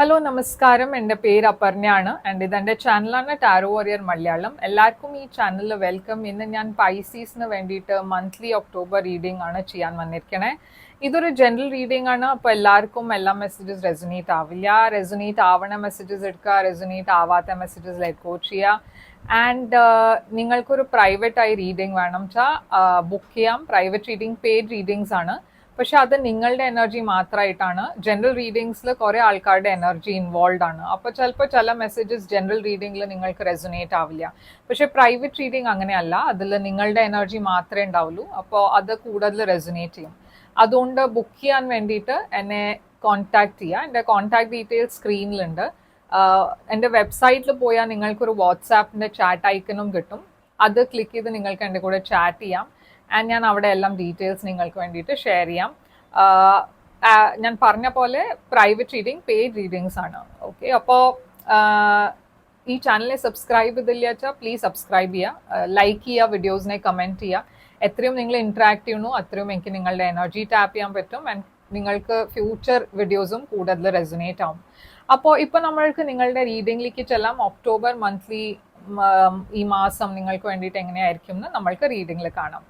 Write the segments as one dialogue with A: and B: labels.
A: Hello നമസ്കാരം. എൻ്റെ പേര് അപർണയാണ് ആൻഡ് ഇതെൻ്റെ ചാനലാണ് ടാരോ വാരിയർ മലയാളം. എല്ലാവർക്കും ഈ ചാനലിൽ വെൽക്കം. ഇന്ന് ഞാൻ പൈസീസിന് വേണ്ടിയിട്ട് മന്ത്ലി ഒക്ടോബർ റീഡിംഗ് ആണ് ചെയ്യാൻ വന്നിരിക്കണേ. ഇതൊരു ജനറൽ റീഡിംഗ് ആണ്. അപ്പോൾ എല്ലാവർക്കും എല്ലാ മെസ്സേജസ് റെസൊനേറ്റ് ആവില്ല. റെസൊനേറ്റ് ആവണ മെസ്സേജസ് എടുക്കുക, റെസൊനേറ്റ് ആവാത്ത മെസ്സേജസ് ലെറ്റ് ഗോ ചെയ്യുക. ആൻഡ് നിങ്ങൾക്കൊരു പ്രൈവറ്റ് ആയി റീഡിംഗ് വേണം വെച്ചാൽ ബുക്ക് ചെയ്യാം. പ്രൈവറ്റ് റീഡിംഗ് പെയ്ഡ് റീഡിങ്സ് ആണ്. പക്ഷെ അത് നിങ്ങളുടെ എനർജി മാത്രമായിട്ടാണ്. ജനറൽ റീഡിങ്സിൽ കുറേ ആൾക്കാരുടെ എനർജി ഇൻവോൾവ് ആണ്. അപ്പോൾ ചിലപ്പോൾ ചില മെസ്സേജസ് ജനറൽ റീഡിങ്ങിൽ നിങ്ങൾക്ക് റെസൊനേറ്റ് ആവില്ല. പക്ഷെ പ്രൈവറ്റ് റീഡിംഗ് അങ്ങനെയല്ല. അതിൽ നിങ്ങളുടെ എനർജി മാത്രമേ ഉണ്ടാവുള്ളൂ. അപ്പോൾ അത് കൂടുതൽ റെസൊനേറ്റ് ചെയ്യും. അതുകൊണ്ട് ബുക്ക് ചെയ്യാൻ വേണ്ടിയിട്ട് എന്നെ കോൺടാക്ട് ചെയ്യുക. എൻ്റെ കോൺടാക്ട് ഡീറ്റെയിൽസ് സ്ക്രീനിലുണ്ട്. എൻ്റെ വെബ്സൈറ്റിൽ പോയാൽ നിങ്ങൾക്കൊരു വാട്സാപ്പിൻ്റെ ചാറ്റ് ഐക്കണും കിട്ടും. അത് ക്ലിക്ക് ചെയ്ത് നിങ്ങൾക്ക് എൻ്റെ കൂടെ ചാറ്റ് ചെയ്യാം. ആൻഡ് ഞാൻ അവിടെ എല്ലാം ഡീറ്റെയിൽസ് നിങ്ങൾക്ക് വേണ്ടിയിട്ട് ഷെയർ ചെയ്യാം. ഞാൻ പറഞ്ഞ പോലെ പ്രൈവറ്റ് റീഡിംഗ് പെയ്ഡ് റീഡിങ്സ് ആണ്. ഓക്കെ, അപ്പോൾ ഈ ചാനലിനെ സബ്സ്ക്രൈബ് ചെയ്തില്ല വെച്ചാൽ പ്ലീസ് സബ്സ്ക്രൈബ് ചെയ്യുക, ലൈക്ക് ചെയ്യുക, വീഡിയോസിനെ കമൻറ്റ് ചെയ്യുക. എത്രയും നിങ്ങൾ ഇൻട്രാക്ട് ചെയ്യണോ അത്രയും എനിക്ക് നിങ്ങളുടെ എനർജി ടാപ്പ് ചെയ്യാൻ പറ്റും. ആൻഡ് നിങ്ങൾക്ക് ഫ്യൂച്ചർ വീഡിയോസും കൂടുതൽ റെസൊനേറ്റ് ആവും. അപ്പോൾ ഇപ്പോൾ നമ്മൾക്ക് നിങ്ങളുടെ റീഡിങ്ങിലേക്ക് ചെല്ലാം. ഒക്ടോബർ മന്ത്ലി ഈ മാസം നിങ്ങൾക്ക് വേണ്ടിയിട്ട് എങ്ങനെയായിരിക്കും എന്ന് നമ്മൾക്ക് റീഡിങ്ങിൽ കാണാം.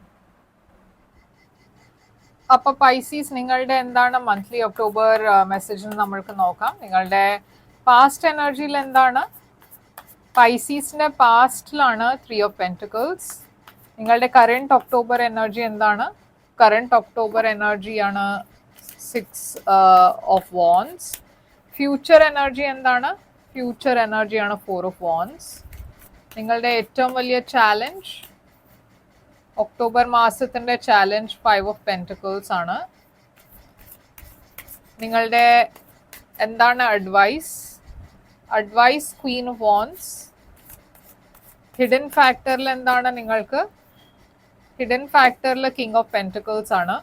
A: അപ്പൊ പൈസീസ്, നിങ്ങളുടെ എന്താണ് മന്ത്ലി ഒക്ടോബർ മെസ്സേജ് നമ്മൾക്ക് നോക്കാം. നിങ്ങളുടെ പാസ്റ്റ് എനർജിയിൽ എന്താണ്? പൈസീസിന്റെ പാസ്റ്റിലാണ് 3 ഓഫ് പെന്റിക്കിൾസ്. നിങ്ങളുടെ കറന്റ് ഒക്ടോബർ എനർജി എന്താണ്? കറന്റ് ഒക്ടോബർ എനർജിയാണ് 6 ഓഫ് വാൻസ്. ഫ്യൂച്ചർ എനർജി എന്താണ്? ഫ്യൂച്ചർ എനർജിയാണ് 4 ഓഫ് വാൻസ്. നിങ്ങളുടെ ഏറ്റവും വലിയ ചാലഞ്ച് ഒക്ടോബർ മാസത്തിന്റെ ചാലഞ്ച് 5 ഓഫ് പെന്റിക്കിൾസ് ആണ്. നിങ്ങളുടെ എന്താണ് advice? Advice queen of wands. Hidden ഫാക്ടറിൽ എന്താണ് നിങ്ങൾക്ക്? ഹിഡൻ ഫാക്ടറിൽ കിങ് ഓഫ് പെന്റിക്കിൾസ് ആണ്.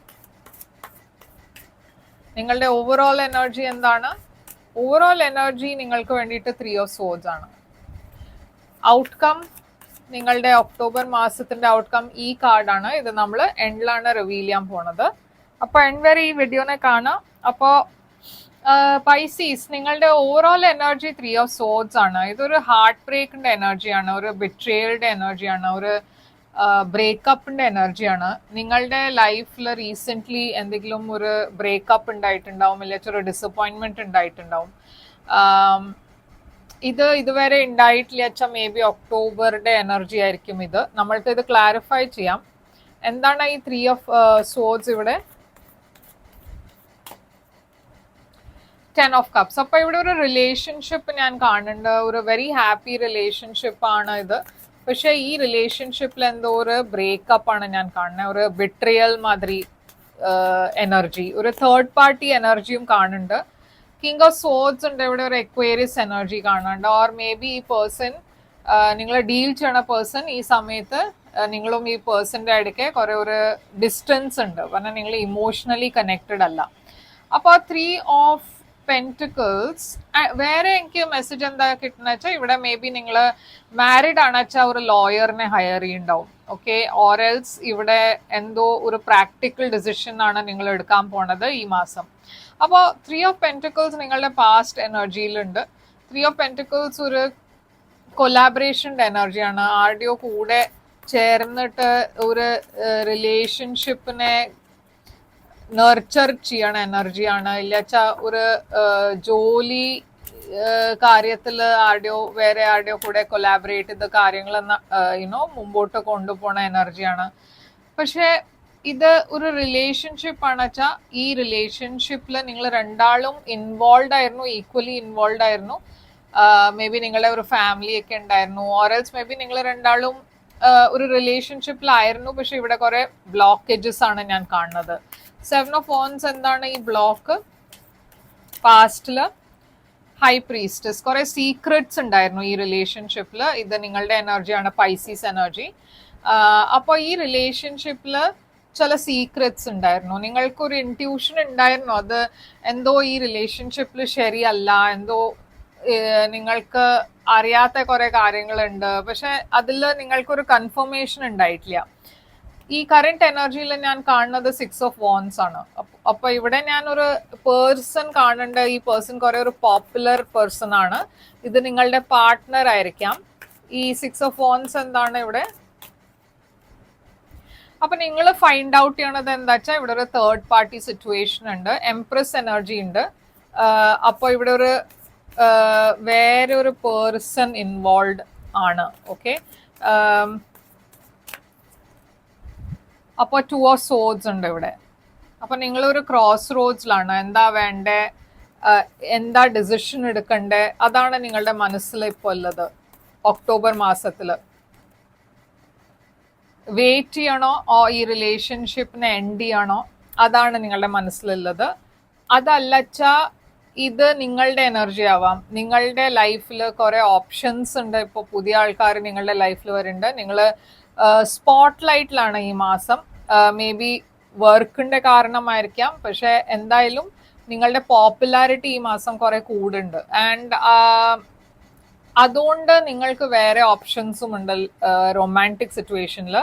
A: നിങ്ങളുടെ ഓവറോൾ എനർജി എന്താണ്? ഓവറോൾ എനർജി നിങ്ങൾക്ക് വേണ്ടിയിട്ട് 3 ഓഫ് സോഡ്സ് ആണ്. ഔട്ട്കം, നിങ്ങളുടെ ഒക്ടോബർ മാസത്തിന്റെ ഔട്ട്കം ഈ കാർഡാണ്. ഇത് നമ്മൾ എൻഡിലാണ് റിവീൽ ചെയ്യാൻ പോണത്. അപ്പോൾ എൻഡ് വരെ ഈ വീഡിയോനെ കാണാം. അപ്പോൾ പൈസീസ്, നിങ്ങളുടെ ഓവറോൾ എനർജി 3 ഓഫ് സോഡ്സ് ആണ്. ഇതൊരു ഹാർട്ട് ബ്രേക്കിന്റെ എനർജിയാണ്, ഒരു ബിട്രേയലുടെ എനർജിയാണ്, ഒരു ബ്രേക്കപ്പിന്റെ എനർജിയാണ്. നിങ്ങളുടെ ലൈഫിൽ റീസെന്റ് എന്തെങ്കിലും ഒരു ബ്രേക്കപ്പ് ഉണ്ടായിട്ടുണ്ടാവും, ഇല്ലെങ്കിൽ ഒരു ഡിസപ്പോയിന്റ്മെന്റ് ഉണ്ടായിട്ടുണ്ടാവും. ഇത് ഇതുവരെ ഉണ്ടായിട്ടില്ല വെച്ചാൽ മേ ബി ഒക്ടോബറുടെ എനർജി ആയിരിക്കും ഇത്. നമ്മൾക്ക് ഇത് ക്ലാരിഫൈ ചെയ്യാം. എന്താണ് ഈ 3 ഓഫ് സോഡ്സ്? ഇവിടെ 10 ഓഫ് കപ്സ്. അപ്പൊ ഇവിടെ ഒരു റിലേഷൻഷിപ്പ് ഞാൻ കാണുന്നുണ്ട്. ഒരു വെരി ഹാപ്പി റിലേഷൻഷിപ്പ് ആണ് ഇത്. പക്ഷെ ഈ റിലേഷൻഷിപ്പിൽ എന്തോ ഒരു ബ്രേക്കപ്പ് ആണ് ഞാൻ കാണുന്നത്. ഒരു ബിട്രിയൽ മാതിരി എനർജി, ഒരു തേർഡ് പാർട്ടി എനർജിയും കാണുന്നുണ്ട്. കിങ് ഓഫ് സോഡ്സ് ഉണ്ട്. ഇവിടെ ഒരു എക്വേറിയസ് എനർജി കാണുന്നുണ്ട്. ഓർ മേ ബി ഈ പേഴ്സൺ, നിങ്ങൾ ഡീൽ ചെയ്യണ പേഴ്സൺ, ഈ സമയത്ത് നിങ്ങളും ഈ പേഴ്സന്റെ ഇടയ്ക്ക് കുറെ ഒരു ഡിസ്റ്റൻസ് ഉണ്ട്. പറഞ്ഞാൽ നിങ്ങൾ ഇമോഷണലി കണക്റ്റഡ് അല്ല. അപ്പോൾ 3 ഓഫ് പെന്റിക്കിൾസ്. വേറെ എനിക്ക് മെസ്സേജ് എന്താ കിട്ടുന്ന വെച്ചാൽ ഇവിടെ മേ ബി നിങ്ങൾ മാരിഡ് ആണ് വെച്ചാൽ ഒരു ലോയറിനെ ഹയർ ചെയ്യുന്നുണ്ടാവും. ഓക്കെ, ഓറൽസ് ഇവിടെ എന്തോ ഒരു പ്രാക്ടിക്കൽ ഡിസിഷൻ ആണ് നിങ്ങൾ എടുക്കാൻ പോണത് ഈ മാസം. അപ്പോൾ 3 ഓഫ് പെന്റിക്കിൾസ് നിങ്ങളുടെ പാസ്റ്റ് എനർജിയിലുണ്ട്. 3 ഓഫ് പെന്റിക്കിൾസ് ഒരു കൊലാബറേഷൻ്റെ എനർജിയാണ്. ആരുടെയോ കൂടെ ചേർന്നിട്ട് ഒരു റിലേഷൻഷിപ്പിനെ നർച്ചർ ചെയ്യണ എനർജിയാണ്. ഇല്ലച്ചാ ഒരു ജോലി കാര്യത്തിൽ ആരുടെയോ വേറെ ആരുടെയോ കൂടെ കൊലാബറേറ്റ് ചെയ്ത കാര്യങ്ങൾ മുമ്പോട്ട് കൊണ്ടുപോണ എനർജിയാണ്. പക്ഷെ ഇത് ഒരു റിലേഷൻഷിപ്പ് ആണ് വെച്ചാൽ ഈ റിലേഷൻഷിപ്പിൽ നിങ്ങൾ രണ്ടാളും ഇൻവോൾവ് ആയിരുന്നു, ഈക്വലി ഇൻവോൾവ് ആയിരുന്നു. മേ ബി നിങ്ങളുടെ ഒരു ഫാമിലി ഒക്കെ ഉണ്ടായിരുന്നു. ഓറൽസ് മേ ബി നിങ്ങൾ രണ്ടാളും ഒരു റിലേഷൻഷിപ്പിലായിരുന്നു. പക്ഷെ ഇവിടെ കുറെ ബ്ലോക്കേജസ് ആണ് ഞാൻ കാണുന്നത്. 7 ഓഫ് വാൻസ് എന്താണ് ഈ ബ്ലോക്ക്? പാസ്റ്റില് ഹൈ പ്രീസ്റ്റസ്, കുറെ സീക്രറ്റ്സ് ഉണ്ടായിരുന്നു ഈ റിലേഷൻഷിപ്പിൽ. ഇത് നിങ്ങളുടെ എനർജിയാണ്, പൈസീസ് എനർജി. അപ്പോൾ ഈ റിലേഷൻഷിപ്പിൽ ചില സീക്രറ്റ്സ് ഉണ്ടായിരുന്നു. നിങ്ങൾക്കൊരു ഇൻറ്റ്യൂഷൻ ഉണ്ടായിരുന്നു അത് എന്തോ ഈ റിലേഷൻഷിപ്പിൽ ശരിയല്ല, എന്തോ നിങ്ങൾക്ക് അറിയാത്ത കുറെ കാര്യങ്ങളുണ്ട്. പക്ഷെ അതിൽ നിങ്ങൾക്കൊരു കൺഫർമേഷൻ ഉണ്ടായിട്ടില്ല. ഈ കറന്റ് എനർജിയിൽ ഞാൻ കാണുന്നത് 6 of Wands ആണ്. അപ്പൊ ഇവിടെ ഞാൻ ഒരു പേഴ്സൺ കാണേണ്ട, ഈ പേഴ്സൺ കുറെ ഒരു പോപ്പുലർ പേഴ്സൺ ആണ്. ഇത് നിങ്ങളുടെ പാർട്ട്ണർ ആയിരിക്കാം. ഈ 6 of Wands എന്താണ് ഇവിടെ? അപ്പൊ നിങ്ങൾ ഫൈൻഡ് ഔട്ട് ചെയ്യണത് എന്താ വെച്ചാൽ ഇവിടെ ഒരു തേർഡ് പാർട്ടി സിറ്റുവേഷൻ ഉണ്ട്, എംപ്രസ് എനർജി ഉണ്ട്. അപ്പോൾ ഇവിടെ ഒരു വേറെ ഒരു പേഴ്സൺ ഇൻവോൾവ് ആണ്. ഓക്കെ, അപ്പോൾ 2 of Swords ഉണ്ട് ഇവിടെ. അപ്പൊ നിങ്ങളൊരു ക്രോസ് റോഡ്സിലാണ്. എന്താ വേണ്ടേ, എന്താ ഡിസിഷൻ എടുക്കണ്ടേ, അതാണ് നിങ്ങളുടെ മനസ്സിൽ ഇപ്പോൾ ഉള്ളത്. ഒക്ടോബർ മാസത്തില് വെയിറ്റ് ചെയ്യണോ ഈ റിലേഷൻഷിപ്പിനെ എൻഡ് ചെയ്യണോ, അതാണ് നിങ്ങളുടെ മനസ്സിലുള്ളത്. അതല്ലച്ചാ ഇത് നിങ്ങളുടെ എനർജി ആവാം. നിങ്ങളുടെ ലൈഫിൽ കുറെ ഓപ്ഷൻസ് ഉണ്ട്. ഇപ്പോൾ പുതിയ ആൾക്കാർ നിങ്ങളുടെ ലൈഫിൽ വരുന്നുണ്ട്. നിങ്ങൾ സ്പോട്ട് ലൈറ്റിലാണ് ഈ മാസം. മേ ബി വർക്കിന്റെ കാരണമായിരിക്കാം, പക്ഷെ എന്തായാലും നിങ്ങളുടെ പോപ്പുലാരിറ്റി ഈ മാസം കുറെ കൂടുണ്ട്. ആൻഡ് അതുകൊണ്ട് നിങ്ങൾക്ക് വേറെ ഓപ്ഷൻസും ഉണ്ട് റൊമാൻറ്റിക് സിറ്റുവേഷനിൽ.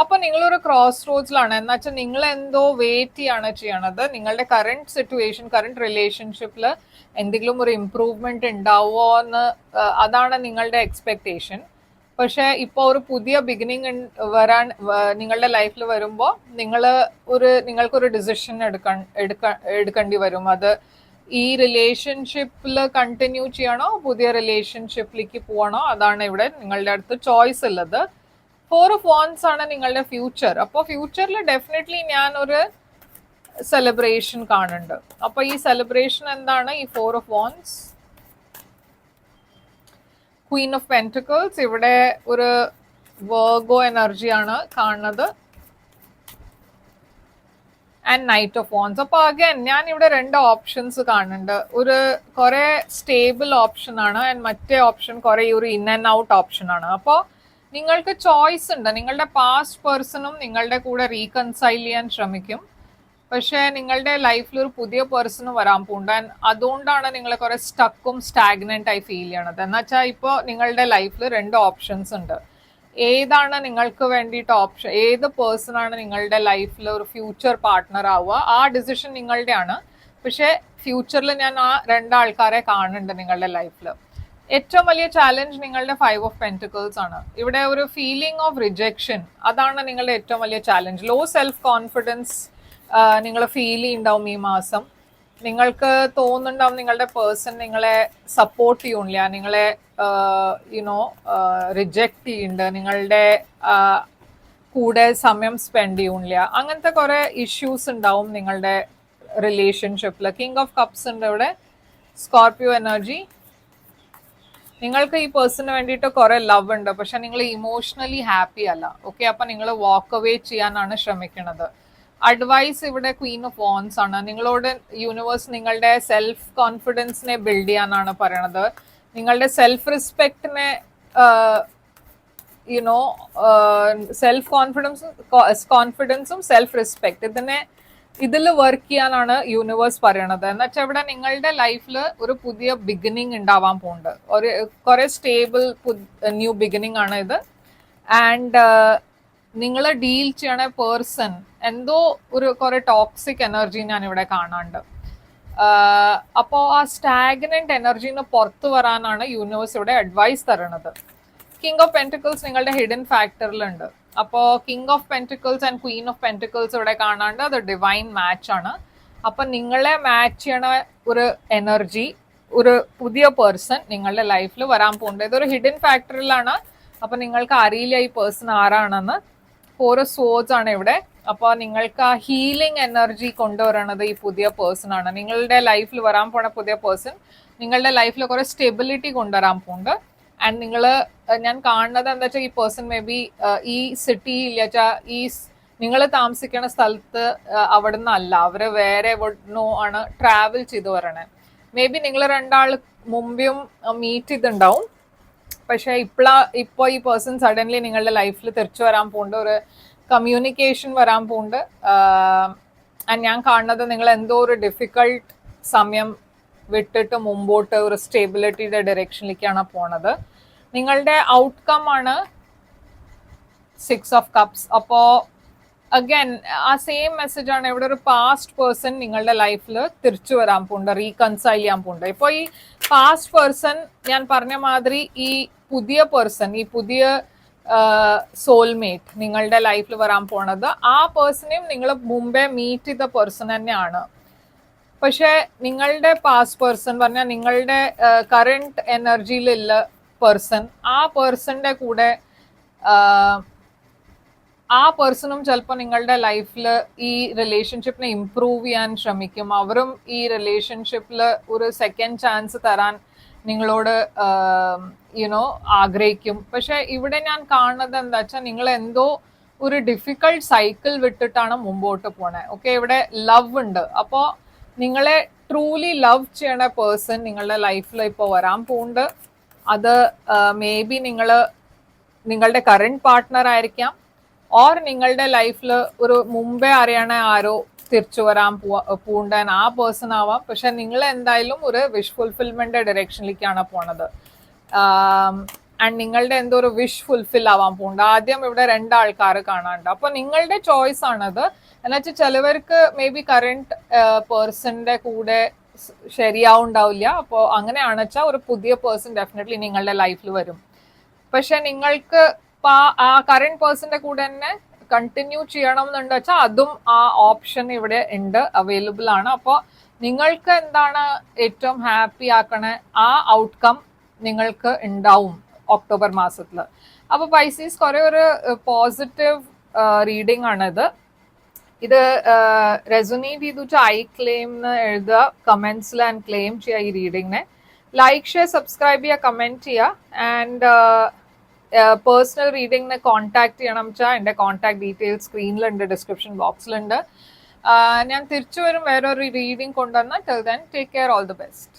A: അപ്പൊ നിങ്ങളൊരു ക്രോസ് റോഡ്സിലാണ്. എന്ന് വെച്ചാൽ നിങ്ങൾ എന്തോ വെയിറ്റ് ചെയ്യാണ് ചെയ്യണത്. നിങ്ങളുടെ കറന്റ് സിറ്റുവേഷൻ, കറന്റ് റിലേഷൻഷിപ്പിൽ എന്തെങ്കിലും ഒരു ഇംപ്രൂവ്മെന്റ് ഉണ്ടാവുമോ എന്ന്, അതാണ് നിങ്ങളുടെ എക്സ്പെക്ടേഷൻ. പക്ഷെ ഇപ്പോൾ ഒരു പുതിയ ബിഗിനിങ് വരാൻ നിങ്ങളുടെ ലൈഫിൽ വരുമ്പോൾ നിങ്ങൾക്കൊരു ഡിസിഷൻ എടുക്കേണ്ടി വരും. അത് ഈ റിലേഷൻഷിപ്പിൽ കണ്ടിന്യൂ ചെയ്യണോ, പുതിയ റിലേഷൻഷിപ്പിലേക്ക് പോകണോ, അതാണ് ഇവിടെ നിങ്ങളുടെ അടുത്ത് ചോയ്സ് ഉള്ളത്. 4 of Wands ആണ് നിങ്ങളുടെ ഫ്യൂച്ചർ. അപ്പോൾ ഫ്യൂച്ചറിൽ ഡെഫിനറ്റ്ലി ഞാൻ ഒരു സെലിബ്രേഷൻ കാണുന്നുണ്ട്. അപ്പൊ ഈ സെലിബ്രേഷൻ എന്താണ്? ഈ 4 of Wands, Queen of Pentacles, ഇവിടെ ഒരു വെർഗോ എനർജിയാണ് കാണുന്നത്, ആൻഡ് Knight of Wands. അപ്പൊ അഗൈൻ ഞാൻ ഇവിടെ 2 ഓപ്ഷൻസ് കാണുന്നുണ്ട്. ഒരു കുറെ സ്റ്റേബിൾ ഓപ്ഷൻ ആണ്, ആൻഡ് മറ്റേ ഓപ്ഷൻ കുറെ ഒരു ഇൻ ആൻഡ് ഔട്ട് ഓപ്ഷൻ ആണ്. അപ്പോൾ നിങ്ങൾക്ക് ചോയ്സ് ഉണ്ട്. നിങ്ങളുടെ പാസ്റ്റ് പേഴ്സണും നിങ്ങളുടെ കൂടെ റീകൺസൈൽ ചെയ്യാൻ ശ്രമിക്കും, പക്ഷെ നിങ്ങളുടെ ലൈഫിൽ ഒരു പുതിയ പേഴ്സണും വരാൻ പോകുന്നുണ്ട്. അതുകൊണ്ടാണ് നിങ്ങൾ കുറെ സ്റ്റക്കും സ്റ്റാഗ്നന്റ് ആയി ഫീൽ ചെയ്യണത്. എന്നുവെച്ചാൽ ഇപ്പോൾ നിങ്ങളുടെ ലൈഫിൽ 2 ഓപ്ഷൻസ് ഉണ്ട്. ഏതാണ് നിങ്ങൾക്ക് വേണ്ടിയിട്ട് ഓപ്ഷൻ, ഏത് പേഴ്സൺ ആണ് നിങ്ങളുടെ ലൈഫിൽ ഒരു ഫ്യൂച്ചർ പാർട്ട്ണർ ആവുക, ആ ഡിസിഷൻ നിങ്ങളുടെയാണ്. പക്ഷെ ഫ്യൂച്ചറിൽ ഞാൻ ആ 2 ആൾക്കാരെ കാണുന്നുണ്ട് നിങ്ങളുടെ ലൈഫിൽ. ഏറ്റവും വലിയ ചാലഞ്ച് നിങ്ങളുടെ 5 of Pentacles ആണ്. ഇവിടെ ഒരു ഫീലിംഗ് ഓഫ് റിജക്ഷൻ, അതാണ് നിങ്ങളുടെ ഏറ്റവും വലിയ ചാലഞ്ച്. ലോ സെൽഫ് കോൺഫിഡൻസ് നിങ്ങൾ ഫീൽ ചെയ്യുന്നുണ്ടാവും ഈ മാസം. നിങ്ങൾക്ക് തോന്നുന്നുണ്ടാവും നിങ്ങളുടെ പേഴ്സൺ നിങ്ങളെ സപ്പോർട്ട് ചെയ്യണില്ല, നിങ്ങളെ റിജക്റ്റ് ചെയ്യുന്നുണ്ട്, നിങ്ങളുടെ കൂടെ സമയം സ്പെൻഡ് ചെയ്യണില്ല. അങ്ങനത്തെ കുറെ ഇഷ്യൂസ് ഉണ്ടാവും നിങ്ങളുടെ റിലേഷൻഷിപ്പിൽ. കിങ് ഓഫ് കപ്സ് ഉണ്ട് ഇവിടെ, സ്കോർപിയോ എനർജി. നിങ്ങൾക്ക് ഈ പേഴ്സണിന് വേണ്ടിയിട്ട് കുറെ ലവ് ഉണ്ട്, പക്ഷെ നിങ്ങൾ ഇമോഷണലി ഹാപ്പി അല്ല. ഓക്കെ, അപ്പൊ നിങ്ങൾ വാക്ക് അവേ ചെയ്യാനാണ് ശ്രമിക്കുന്നത്. അഡ്വൈസ് ഇവിടെ ക്വീൻ ഓഫ് വാൻസ് ആണ്. നിങ്ങളോട് യൂണിവേഴ്സ് നിങ്ങളുടെ സെൽഫ് കോൺഫിഡൻസിനെ ബിൽഡ് ചെയ്യാനാണ് പറയണത്. നിങ്ങളുടെ സെൽഫ് റെസ്പെക്റ്റിനെ സെൽഫ് കോൺഫിഡൻസും സെൽഫ് റെസ്പെക്ട് ഇതിൽ വർക്ക് ചെയ്യാനാണ് യൂണിവേഴ്സ് പറയണത്. എന്ന് വെച്ചാൽ ഇവിടെ നിങ്ങളുടെ ലൈഫിൽ ഒരു പുതിയ ബിഗിനിങ് ഉണ്ടാവാൻ പോകുന്നുണ്ട്. കുറെ സ്റ്റേബിൾ ന്യൂ ബിഗിനിങ് ആണ് ഇത്. ആൻഡ് നിങ്ങൾ ഡീൽ ചെയ്യണ പേഴ്സൺ എന്തോ ഒരു കുറെ ടോക്സിക് എനർജി ഞാൻ ഇവിടെ കാണാണ്ട്. അപ്പോൾ ആ സ്റ്റാഗ്നന്റ് എനർജിന്ന് പുറത്തു വരാനാണ് യൂണിവേഴ്സ് ഇവിടെ അഡ്വൈസ് തരണത്. കിങ് ഓഫ് പെന്റിക്കിൾസ് നിങ്ങളുടെ ഹിഡൻ ഫാക്ടറിലുണ്ട്. അപ്പോൾ king of pentacles and Queen of pentacles ഇവിടെ കാണാണ്ട് അത് ഡിവൈൻ മാച്ച് ആണ്. അപ്പൊ നിങ്ങളെ മാച്ച് ചെയ്യണ ഒരു എനർജി, ഒരു പുതിയ പേഴ്സൺ നിങ്ങളുടെ ലൈഫിൽ വരാൻ പോകുന്നുണ്ട്. ഇതൊരു ഹിഡൻ ഫാക്ടറിലാണ്. അപ്പൊ നിങ്ങൾക്ക് അറിയില്ല ഈ പേഴ്സൺ ആരാണെന്ന്. 4 of Swords ആണ് ഇവിടെ. അപ്പോൾ നിങ്ങൾക്ക് ആ ഹീലിംഗ് എനർജി കൊണ്ടുവരണത് ഈ പുതിയ പേഴ്സൺ ആണ്. നിങ്ങളുടെ ലൈഫിൽ വരാൻ പോണ പുതിയ പേഴ്സൺ നിങ്ങളുടെ ലൈഫിൽ കുറെ സ്റ്റെബിലിറ്റി കൊണ്ടുവരാൻ പോകുന്നുണ്ട്. ആൻഡ് ഞാൻ കാണുന്നത് എന്താ വെച്ചാൽ ഈ പേഴ്സൺ മേ ബി ഈ സിറ്റിയിൽ ഈ നിങ്ങൾ താമസിക്കുന്ന സ്ഥലത്ത് അവിടെ നിന്നല്ല, അവര് വേറെ എവിടുന്നോ ആണ് ട്രാവൽ ചെയ്ത് വരണേ. മേ ബി നിങ്ങൾ 2 ആൾ മുമ്പും മീറ്റ് ചെയ്തിട്ടുണ്ടാവും, പക്ഷെ ഇപ്പോൾ ഈ പേഴ്സൺ സഡൻലി നിങ്ങളുടെ ലൈഫിൽ തിരിച്ചു വരാൻ പോകുന്നുണ്ട്. ഒരു കമ്മ്യൂണിക്കേഷൻ വരാൻ പോകുന്നുണ്ട്. ആൻഡ് ഞാൻ കാണുന്നത് നിങ്ങൾ എന്തോ ഒരു ഡിഫിക്കൾട്ട് സമയം വിട്ടിട്ട് മുമ്പോട്ട് ഒരു സ്റ്റേബിലിറ്റിയുടെ ഡയറക്ഷനിലേക്കാണ് പോണത്. നിങ്ങളുടെ ഔട്ട്കം ആണ് 6 of Cups. അപ്പോൾ അഗൈൻ ആ സെയിം മെസ്സേജ് ആണ് ഇവിടെ. ഒരു പാസ്റ്റ് പേഴ്സൺ നിങ്ങളുടെ ലൈഫിൽ തിരിച്ചു വരാൻ പോകുന്നുണ്ട്, റീകൺസൈൽ ചെയ്യാൻ പോകുന്നുണ്ട്. ഇപ്പോൾ ഈ പാസ്റ്റ് പേഴ്സൺ ഞാൻ പറഞ്ഞ മാതിരി ഈ പുതിയ പേഴ്സൺ, ഈ പുതിയ സോൾമേറ്റ് നിങ്ങളുടെ ലൈഫിൽ വരാൻ പോണത് ആ പേഴ്സണെയും നിങ്ങൾ മുമ്പേ മീറ്റ് ചെയ്ത പേഴ്സൺ തന്നെയാണ്. പക്ഷെ നിങ്ങളുടെ പാസ്റ്റ് പേഴ്സൺ പറഞ്ഞാൽ നിങ്ങളുടെ കറണ്ട് എനർജിയിലുള്ള പേഴ്സൺ, ആ പേഴ്സന്റെ കൂടെ ആ പേഴ്സണും ചിലപ്പോൾ നിങ്ങളുടെ ലൈഫിൽ ഈ റിലേഷൻഷിപ്പിനെ ഇംപ്രൂവ് ചെയ്യാൻ ശ്രമിക്കും. അവരും ഈ റിലേഷൻഷിപ്പിൽ ഒരു സെക്കൻഡ് ചാൻസ് തരാൻ നിങ്ങളോട് യുനോ ആഗ്രഹിക്കും. പക്ഷെ ഇവിടെ ഞാൻ കാണുന്നത് എന്താ വെച്ചാൽ നിങ്ങൾ എന്തോ ഒരു ഡിഫിക്കൾട്ട് സൈക്കിൾ വിട്ടിട്ടാണ് മുമ്പോട്ട് പോണേ. ഓക്കെ, ഇവിടെ ലവ് ഉണ്ട്. അപ്പോൾ നിങ്ങളെ ട്രൂലി ലവ് ചെയ്യണ പേഴ്സൺ നിങ്ങളുടെ ലൈഫിൽ ഇപ്പോൾ വരാൻ പോകുന്നുണ്ട്. അത് മേ ബി നിങ്ങളുടെ കറണ്ട് പാർട്ട്ണർ ആയിരിക്കാം, ഓർ നിങ്ങളുടെ ലൈഫിൽ ഒരു മുമ്പേ അറിയണ ആരോ തിരിച്ചു വരാൻ പൂണ്ടാൻ ആ പേഴ്സൺ ആവാം. പക്ഷെ നിങ്ങൾ എന്തായാലും ഒരു വിഷ് ഫുൾഫിൽമെന്റ് ഡയറക്ഷനിലേക്കാണ് പോണത്. ആൻഡ് നിങ്ങളുടെ എന്തോ ഒരു വിഷ് ഫുൾഫിൽ ആവാൻ പോകുന്നുണ്ട്. ആദ്യം ഇവിടെ 2 ആൾക്കാർ കാണാണ്ട്. അപ്പൊ നിങ്ങളുടെ ചോയ്സ് ആണത്. എന്നുവെച്ചാൽ ചിലവർക്ക് മേ ബി കറണ്ട് പേഴ്സന്റെ കൂടെ ശരിയാവുണ്ടാവില്ല. അപ്പോൾ അങ്ങനെയാണെന്ന് വെച്ചാൽ ഒരു പുതിയ പേഴ്സൺ ഡെഫിനറ്റ്ലി നിങ്ങളുടെ ലൈഫിൽ വരും. പക്ഷെ നിങ്ങൾക്ക് ആ കറണ്ട് പേഴ്സന്റെ കൂടെ തന്നെ കണ്ടിന്യൂ ചെയ്യണം എന്നുണ്ട് വെച്ചാൽ അതും ആ ഓപ്ഷൻ ഇവിടെ ഉണ്ട്, അവൈലബിൾ ആണ്. അപ്പോൾ നിങ്ങൾക്ക് എന്താണ് ഏറ്റവും ഹാപ്പി ആക്കണേ ആ ഔട്ട്കം നിങ്ങൾക്ക് ഉണ്ടാവും ഒക്ടോബർ മാസത്തിൽ. അപ്പോൾ പൈസീസ് കുറെ ഒരു പോസിറ്റീവ് റീഡിംഗ് ആണിത്. ഇത് റെസൊനേറ്റ് ചെയ്തു ഐ ക്ലെയിം എന്ന് എഴുതുക കമന്റ്സിൽ ആൻഡ് ക്ലെയിം ചെയ്യുക ഈ റീഡിങ്ങിനെ. ലൈക്ക് ഷെയർ സബ്സ്ക്രൈബ് ചെയ്യുക, കമന്റ് ചെയ്യുക. ആൻഡ് പേഴ്സണൽ റീഡിങ്ങിനെ കോൺടാക്ട് ചെയ്യണം വെച്ചാൽ എൻ്റെ കോൺടാക്ട് ഡീറ്റെയിൽസ് സ്ക്രീനിലുണ്ട്, ഡിസ്ക്രിപ്ഷൻ ബോക്സിലുണ്ട്. ഞാൻ തിരിച്ചു വരും വേറൊരു റീഡിങ് കൊണ്ടുവന്നാൽ. Till then take care, all the best.